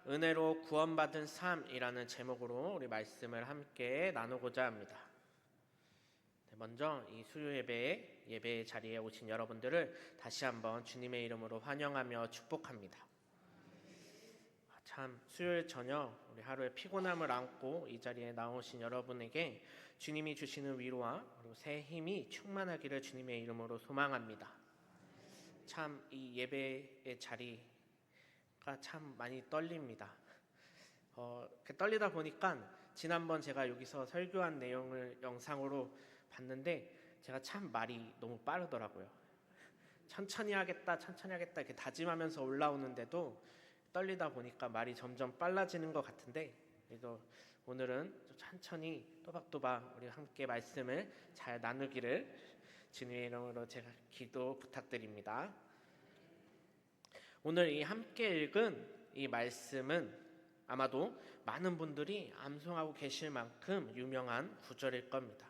은혜로 구원받은 삶이라는 제목으로 우리 말씀을 함께 나누고자 합니다. 먼저 이 수요 예배 자리에 오신 여러분들을 다시 한번 주님의 이름으로 환영하며 축복합니다. 참 수요일 저녁 우리 하루의 피곤함을 안고 이 자리에 나오신 여러분에게 주님이 주시는 위로와 그리고 새 힘이 충만하기를 주님의 이름으로 소망합니다. 참 이 예배의 자리가 참 많이 떨립니다. 떨리다 보니까 지난번 제가 여기서 설교한 내용을 영상으로 봤는데 제가 참 말이 너무 빠르더라고요. 천천히 하겠다 이렇게 다짐하면서 올라오는데도 떨리다 보니까 말이 점점 빨라지는 것 같은데, 그래도 오늘은 좀 천천히 또박또박 우리 함께 말씀을 잘 나누기를 주님의 이름으로 제가 기도 부탁드립니다. 오늘 이 함께 읽은 이 말씀은 아마도 많은 분들이 암송하고 계실 만큼 유명한 구절일 겁니다.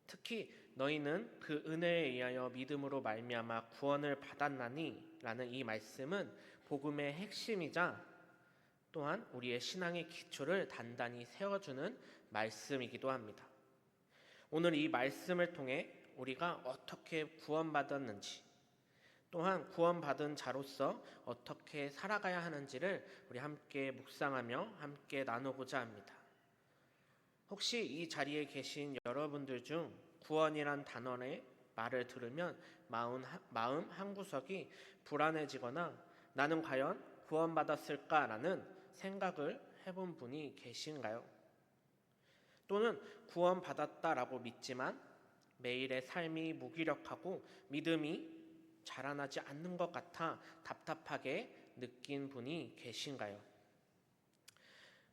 특히 너희는 그 은혜에 의하여 믿음으로 말미암아 구원을 받았나니 라는 이 말씀은 복음의 핵심이자 또한 우리의 신앙의 기초를 단단히 세워주는 말씀이기도 합니다. 오늘 이 말씀을 통해 우리가 어떻게 구원받았는지, 또한 구원받은 자로서 어떻게 살아가야 하는지를 우리 함께 묵상하며 함께 나누고자 합니다. 혹시 이 자리에 계신 여러분들 중 구원이란 단어의 말을 들으면 마음 한구석이 불안해지거나 나는 과연 구원받았을까라는 생각을 해본 분이 계신가요? 또는 구원받았다라고 믿지만 매일의 삶이 무기력하고 믿음이 자라나지 않는 것 같아 답답하게 느낀 분이 계신가요?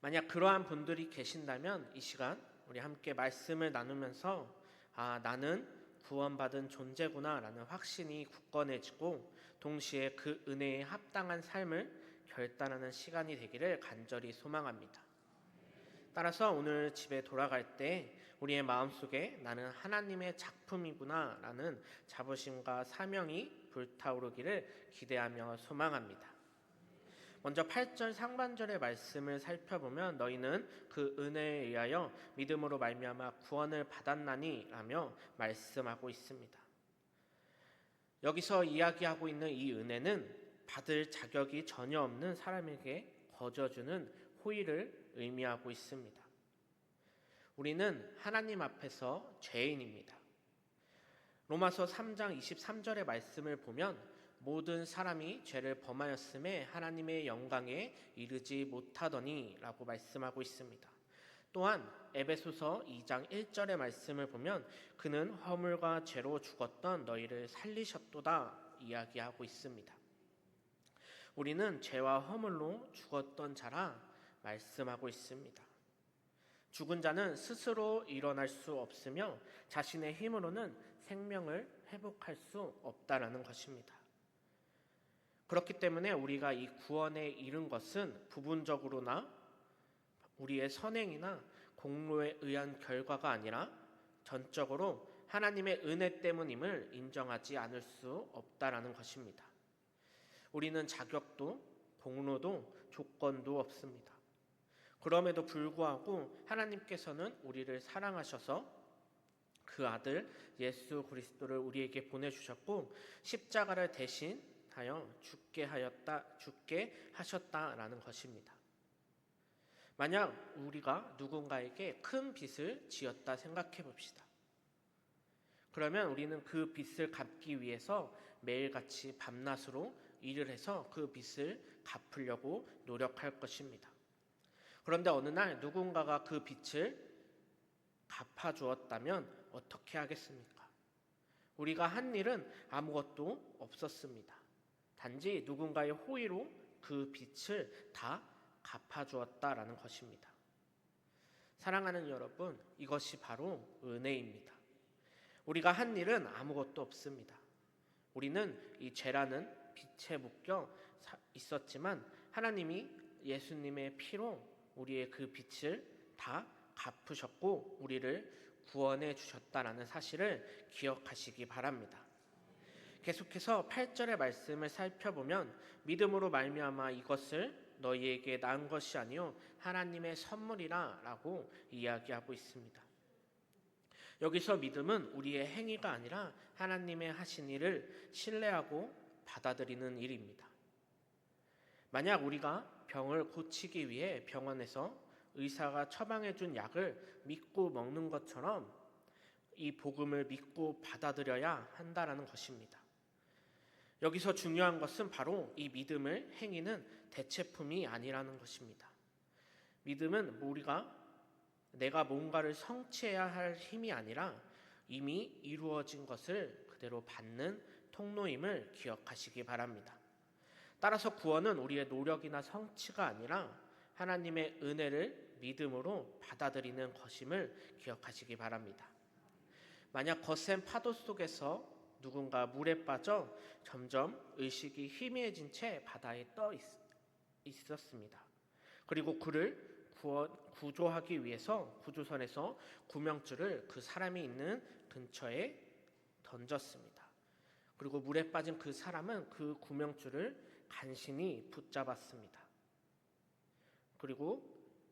만약 그러한 분들이 계신다면 이 시간 우리 함께 말씀을 나누면서 나는 구원받은 존재구나 라는 확신이 굳건해지고 동시에 그 은혜에 합당한 삶을 결단하는 시간이 되기를 간절히 소망합니다. 따라서 오늘 집에 돌아갈 때 우리의 마음속에 나는 하나님의 작품이구나 라는 자부심과 사명이 불타오르기를 기대하며 소망합니다. 먼저 8절 상반절의 말씀을 살펴보면 너희는 그 은혜에 의하여 믿음으로 말미암아 구원을 받았나니 라며 말씀하고 있습니다. 여기서 이야기하고 있는 이 은혜는 받을 자격이 전혀 없는 사람에게 거저주는 호의를 의미하고 있습니다. 우리는 하나님 앞에서 죄인입니다. 로마서 3장 23절의 말씀을 보면 모든 사람이 죄를 범하였음에 하나님의 영광에 이르지 못하더니 라고 말씀하고 있습니다. 또한 에베소서 2장 1절의 말씀을 보면 그는 허물과 죄로 죽었던 너희를 살리셨도다 이야기하고 있습니다. 우리는 죄와 허물로 죽었던 자라 말씀하고 있습니다. 죽은 자는 스스로 일어날 수 없으며 자신의 힘으로는 생명을 회복할 수 없다라는 것입니다. 그렇기 때문에 우리가 이 구원에 이른 것은 부분적으로나 우리의 선행이나 공로에 의한 결과가 아니라 전적으로 하나님의 은혜 때문임을 인정하지 않을 수 없다라는 것입니다. 우리는 자격도 공로도 조건도 없습니다. 그럼에도 불구하고 하나님께서는 우리를 사랑하셔서 그 아들 예수 그리스도를 우리에게 보내주셨고 십자가를 대신하여 죽게 하셨다라는 것입니다. 만약 우리가 누군가에게 큰 빚을 지었다 생각해 봅시다. 그러면 우리는 그 빚을 갚기 위해서 매일같이 밤낮으로 일을 해서 그 빚을 갚으려고 노력할 것입니다. 그런데 어느 날 누군가가 그 빚을 갚아주었다면 어떻게 하겠습니까? 우리가 한 일은 아무것도 없었습니다. 단지 누군가의 호의로 그 빚을 다 갚아주었다라는 것입니다. 사랑하는 여러분, 이것이 바로 은혜입니다. 우리가 한 일은 아무것도 없습니다. 우리는 이 죄라는 빚에 묶여 있었지만 하나님이 예수님의 피로 우리의 그 빚을 다 갚으셨고 우리를 구원해 주셨다라는 사실을 기억하시기 바랍니다. 계속해서 8절의 말씀을 살펴보면 믿음으로 말미암아 이것을 너희에게 낳은 것이 아니요 하나님의 선물이라라고 이야기하고 있습니다. 여기서 믿음은 우리의 행위가 아니라 하나님의 하신 일을 신뢰하고 받아들이는 일입니다. 만약 우리가 병을 고치기 위해 병원에서 의사가 처방해 준 약을 믿고 먹는 것처럼 이 복음을 믿고 받아들여야 한다라는 것입니다. 여기서 중요한 것은 바로 이 믿음을 행위는 대체품이 아니라는 것입니다. 믿음은 내가 뭔가를 성취해야 할 힘이 아니라 이미 이루어진 것을 그대로 받는 통로임을 기억하시기 바랍니다. 따라서 구원은 우리의 노력이나 성취가 아니라 하나님의 은혜를 믿음으로 받아들이는 것임을 기억하시기 바랍니다. 만약 거센 파도 속에서 누군가 물에 빠져 점점 의식이 희미해진 채 바다에 떠 있었습니다. 그리고 그를 구조하기 위해서 구조선에서 구명줄을 그 사람이 있는 근처에 던졌습니다. 그리고 물에 빠진 그 사람은 그 구명줄을 간신히 붙잡았습니다. 그리고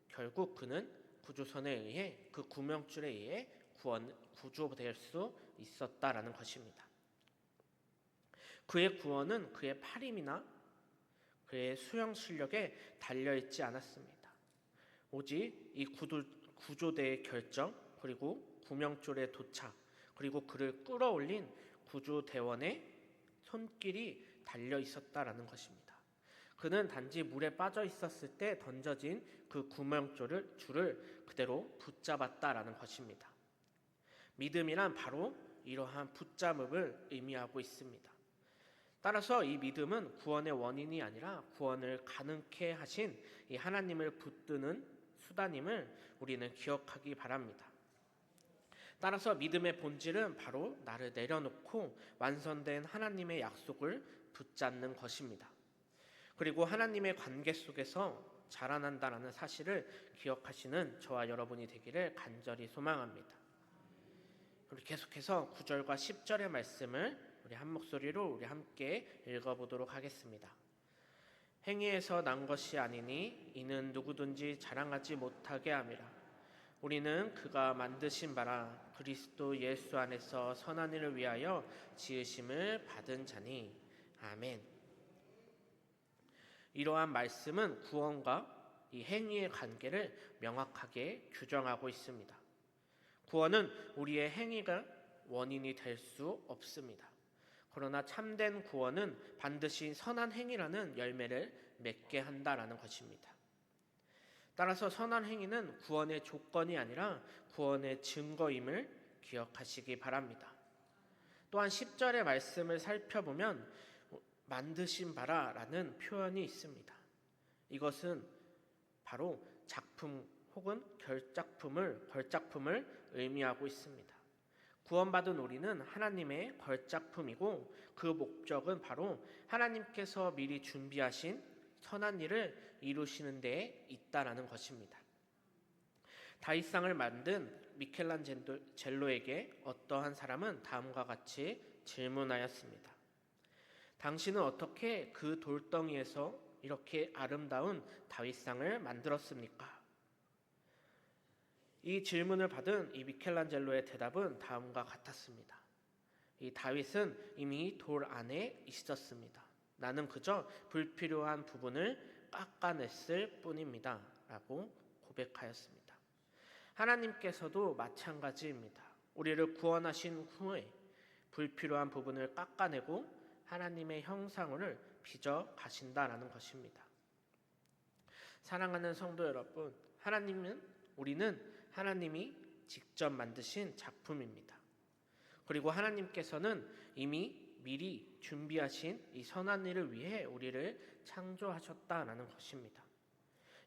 결국 그는 구조선에 의해 그 구명줄에 의해 구조될 수 있었다라는 것입니다. 그의 구원은 그의 팔힘이나 그의 수영 실력에 달려있지 않았습니다. 오직 이 구조대의 결정, 그리고 구명줄의 도착, 그리고 그를 끌어올린 구조대원의 손길이 달려 있었다라는 것입니다. 그는 단지 물에 빠져 있었을 때 던져진 그 구명줄을 그대로 붙잡았다라는 것입니다. 믿음이란 바로 이러한 붙잡음을 의미하고 있습니다. 따라서 이 믿음은 구원의 원인이 아니라 구원을 가능케 하신 이 하나님을 붙드는 수단임을 우리는 기억하기 바랍니다. 따라서 믿음의 본질은 바로 나를 내려놓고 완성된 하나님의 약속을 붙잡는 것입니다. 그리고 하나님의 관계 속에서 자라난다라는 사실을 기억하시는 저와 여러분이 되기를 간절히 소망합니다. 그리고 계속해서 9절과 10절의 말씀을 우리 한 목소리로 우리 함께 읽어보도록 하겠습니다. 행위에서 난 것이 아니니 이는 누구든지 자랑하지 못하게 함이라. 우리는 그가 만드신 바라 그리스도 예수 안에서 선한 일을 위하여 지으심을 받은 자니. 아멘. 이러한 말씀은 구원과 이 행위의 관계를 명확하게 규정하고 있습니다. 구원은 우리의 행위가 원인이 될 수 없습니다. 그러나 참된 구원은 반드시 선한 행위라는 열매를 맺게 한다라는 것입니다. 따라서 선한 행위는 구원의 조건이 아니라 구원의 증거임을 기억하시기 바랍니다. 또한 10절의 말씀을 살펴보면 만드신 바라라는 표현이 있습니다. 이것은 바로 작품 혹은 걸작품을 의미하고 있습니다. 구원받은 우리는 하나님의 걸작품이고 그 목적은 바로 하나님께서 미리 준비하신 선한 일을 이루시는 데에 있다라는 것입니다. 다윗상을 만든 미켈란젤로에게 어떠한 사람은 다음과 같이 질문하였습니다. 당신은 어떻게 그 돌덩이에서 이렇게 아름다운 다윗상을 만들었습니까? 이 질문을 받은 이 미켈란젤로의 대답은 다음과 같았습니다. 이 다윗은 이미 돌 안에 있었습니다. 나는 그저 불필요한 부분을 깎아냈을 뿐입니다. 라고 고백하였습니다. 하나님께서도 마찬가지입니다. 우리를 구원하신 후에 불필요한 부분을 깎아내고 하나님의 형상을 빚어 가신다라는 것입니다. 사랑하는 성도 여러분, 우리는 하나님이 직접 만드신 작품입니다. 그리고 하나님께서는 이미 미리 준비하신 이 선한 일을 위해 우리를 창조하셨다라는 것입니다.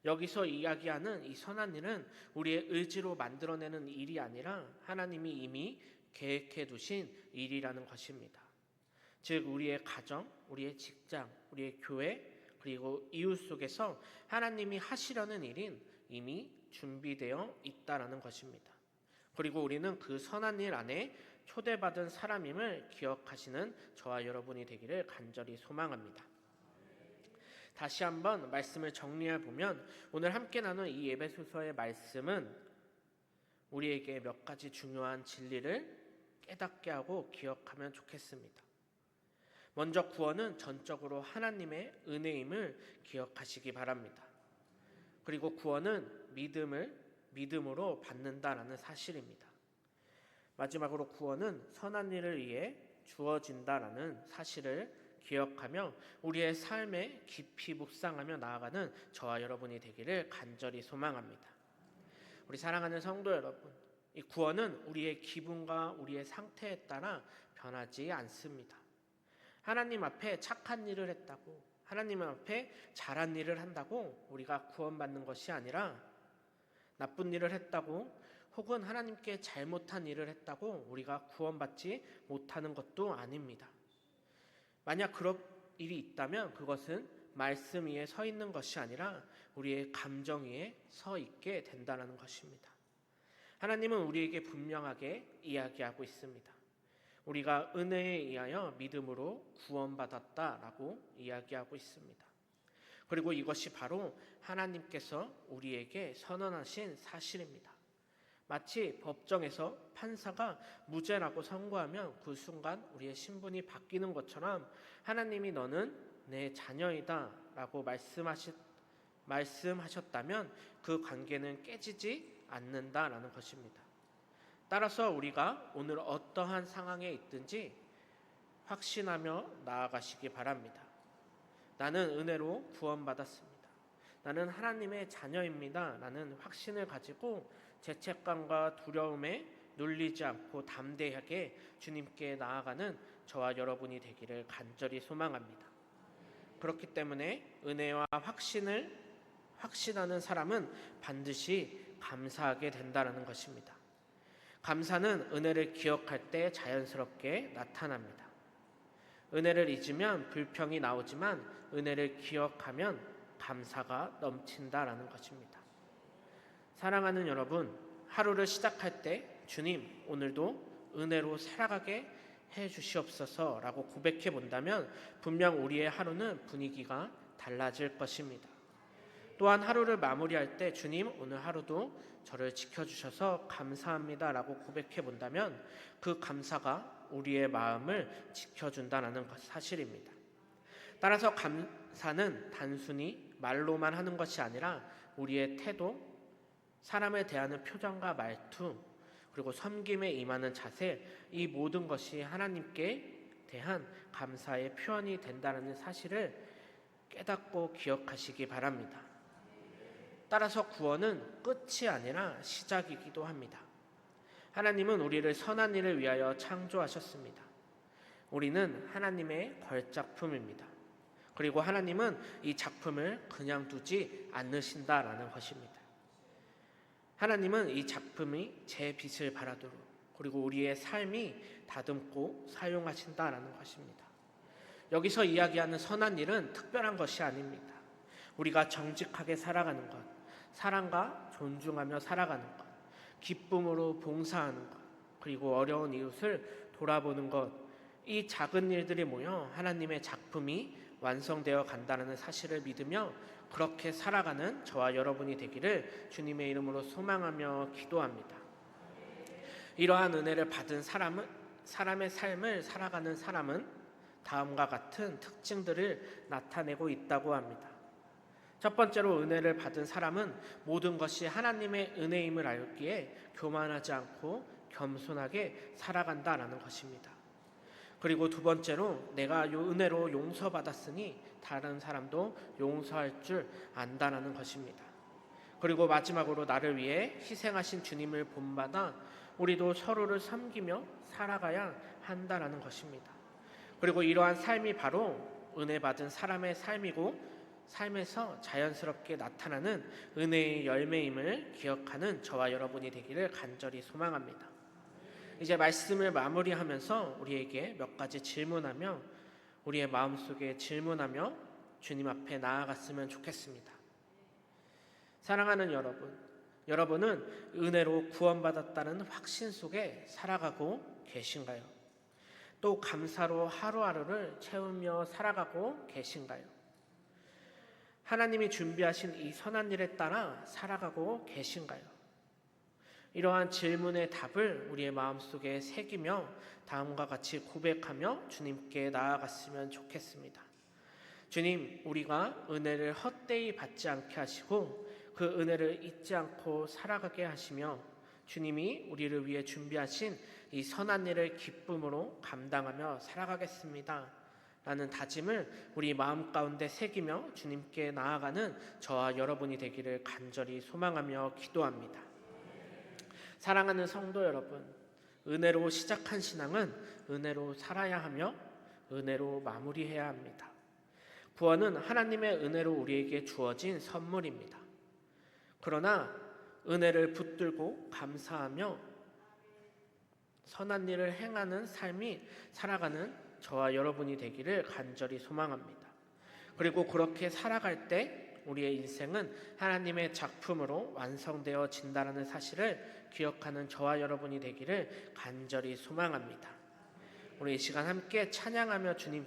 여기서 이야기하는 이 선한 일은 우리의 의지로 만들어내는 일이 아니라 하나님이 이미 계획해 두신 일이라는 것입니다. 즉 우리의 가정, 우리의 직장, 우리의 교회, 그리고 이웃 속에서 하나님이 하시려는 일인 이미 준비되어 있다라는 것입니다. 그리고 우리는 그 선한 일 안에 초대받은 사람임을 기억하시는 저와 여러분이 되기를 간절히 소망합니다. 다시 한번 말씀을 정리해 보면 오늘 함께 나눈 이 에베소서의 말씀은 우리에게 몇 가지 중요한 진리를 깨닫게 하고 기억하면 좋겠습니다. 먼저 구원은 전적으로 하나님의 은혜임을 기억하시기 바랍니다. 그리고 구원은 믿음으로 받는다라는 사실입니다. 마지막으로 구원은 선한 일을 위해 주어진다라는 사실을 기억하며 우리의 삶에 깊이 묵상하며 나아가는 저와 여러분이 되기를 간절히 소망합니다. 우리 사랑하는 성도 여러분, 이 구원은 우리의 기분과 우리의 상태에 따라 변하지 않습니다. 하나님 앞에 착한 일을 했다고, 하나님 앞에 잘한 일을 한다고 우리가 구원받는 것이 아니라 나쁜 일을 했다고 혹은 하나님께 잘못한 일을 했다고 우리가 구원받지 못하는 것도 아닙니다. 만약 그런 일이 있다면 그것은 말씀 위에 서 있는 것이 아니라 우리의 감정 위에 서 있게 된다는 것입니다. 하나님은 우리에게 분명하게 이야기하고 있습니다. 우리가 은혜에 의하여 믿음으로 구원받았다라고 이야기하고 있습니다. 그리고 이것이 바로 하나님께서 우리에게 선언하신 사실입니다. 마치 법정에서 판사가 무죄라고 선고하면 그 순간 우리의 신분이 바뀌는 것처럼 하나님이 너는 내 자녀이다 라고 말씀하셨다면 그 관계는 깨지지 않는다라는 것입니다. 따라서 우리가 오늘 어떠한 상황에 있든지 확신하며 나아가시기 바랍니다. 나는 은혜로 구원받았습니다. 나는 하나님의 자녀입니다. 라는 확신을 가지고 죄책감과 두려움에 눌리지 않고 담대하게 주님께 나아가는 저와 여러분이 되기를 간절히 소망합니다. 그렇기 때문에 은혜와 확신하는 사람은 반드시 감사하게 된다는 것입니다. 감사는 은혜를 기억할 때 자연스럽게 나타납니다. 은혜를 잊으면 불평이 나오지만 은혜를 기억하면 감사가 넘친다라는 것입니다. 사랑하는 여러분, 하루를 시작할 때 주님 오늘도 은혜로 살아가게 해주시옵소서라고 고백해 본다면 분명 우리의 하루는 분위기가 달라질 것입니다. 또한 하루를 마무리할 때 주님 오늘 하루도 저를 지켜주셔서 감사합니다라고 고백해 본다면 그 감사가 우리의 마음을 지켜준다는 사실입니다. 따라서 감사는 단순히 말로만 하는 것이 아니라 우리의 태도, 사람을 대하는 표정과 말투, 그리고 섬김에 임하는 자세, 이 모든 것이 하나님께 대한 감사의 표현이 된다는 사실을 깨닫고 기억하시기 바랍니다. 따라서 구원은 끝이 아니라 시작이기도 합니다. 하나님은 우리를 선한 일을 위하여 창조하셨습니다. 우리는 하나님의 걸작품입니다. 그리고 하나님은 이 작품을 그냥 두지 않으신다라는 것입니다. 하나님은 이 작품이 제 빛을 발하도록 그리고 우리의 삶이 다듬고 사용하신다라는 것입니다. 여기서 이야기하는 선한 일은 특별한 것이 아닙니다. 우리가 정직하게 살아가는 것, 사랑과 존중하며 살아가는 것, 기쁨으로 봉사하는 것, 그리고 어려운 이웃을 돌아보는 것, 이 작은 일들이 모여 하나님의 작품이 완성되어 간다는 사실을 믿으며 그렇게 살아가는 저와 여러분이 되기를 주님의 이름으로 소망하며 기도합니다. 이러한 은혜를 받은 사람의 삶을 살아가는 사람은 다음과 같은 특징들을 나타내고 있다고 합니다. 첫 번째로 은혜를 받은 사람은 모든 것이 하나님의 은혜임을 알기에 교만하지 않고 겸손하게 살아간다라는 것입니다. 그리고 두 번째로 내가 은혜로 용서받았으니 다른 사람도 용서할 줄 안다라는 것입니다. 그리고 마지막으로 나를 위해 희생하신 주님을 본받아 우리도 서로를 섬기며 살아가야 한다라는 것입니다. 그리고 이러한 삶이 바로 은혜 받은 사람의 삶이고 삶에서 자연스럽게 나타나는 은혜의 열매임을 기억하는 저와 여러분이 되기를 간절히 소망합니다. 이제 말씀을 마무리하면서 우리에게 몇 가지 질문하며 우리의 마음속에 질문하며 주님 앞에 나아갔으면 좋겠습니다. 사랑하는 여러분, 여러분은 은혜로 구원받았다는 확신 속에 살아가고 계신가요? 또 감사로 하루하루를 채우며 살아가고 계신가요? 하나님이 준비하신 이 선한 일에 따라 살아가고 계신가요? 이러한 질문의 답을 우리의 마음속에 새기며 다음과 같이 고백하며 주님께 나아갔으면 좋겠습니다. 주님, 우리가 은혜를 헛되이 받지 않게 하시고 그 은혜를 잊지 않고 살아가게 하시며 주님이 우리를 위해 준비하신 이 선한 일을 기쁨으로 감당하며 살아가겠습니다. 라는 다짐을 우리 마음 가운데 새기며 주님께 나아가는 저와 여러분이 되기를 간절히 소망하며 기도합니다. 사랑하는 성도 여러분, 은혜로 시작한 신앙은 은혜로 살아야 하며 은혜로 마무리해야 합니다. 구원은 하나님의 은혜로 우리에게 주어진 선물입니다. 그러나 은혜를 붙들고 감사하며 선한 일을 행하는 삶이 살아가는 저와 여러분이 되기를 간절히 소망합니다. 그리고 그렇게 살아갈 때 우리의 인생은 하나님의 작품으로 완성되어진다는 사실을 기억하는 저와 여러분이 되기를 간절히 소망합니다. 우리 이 시간 함께 찬양하며 주님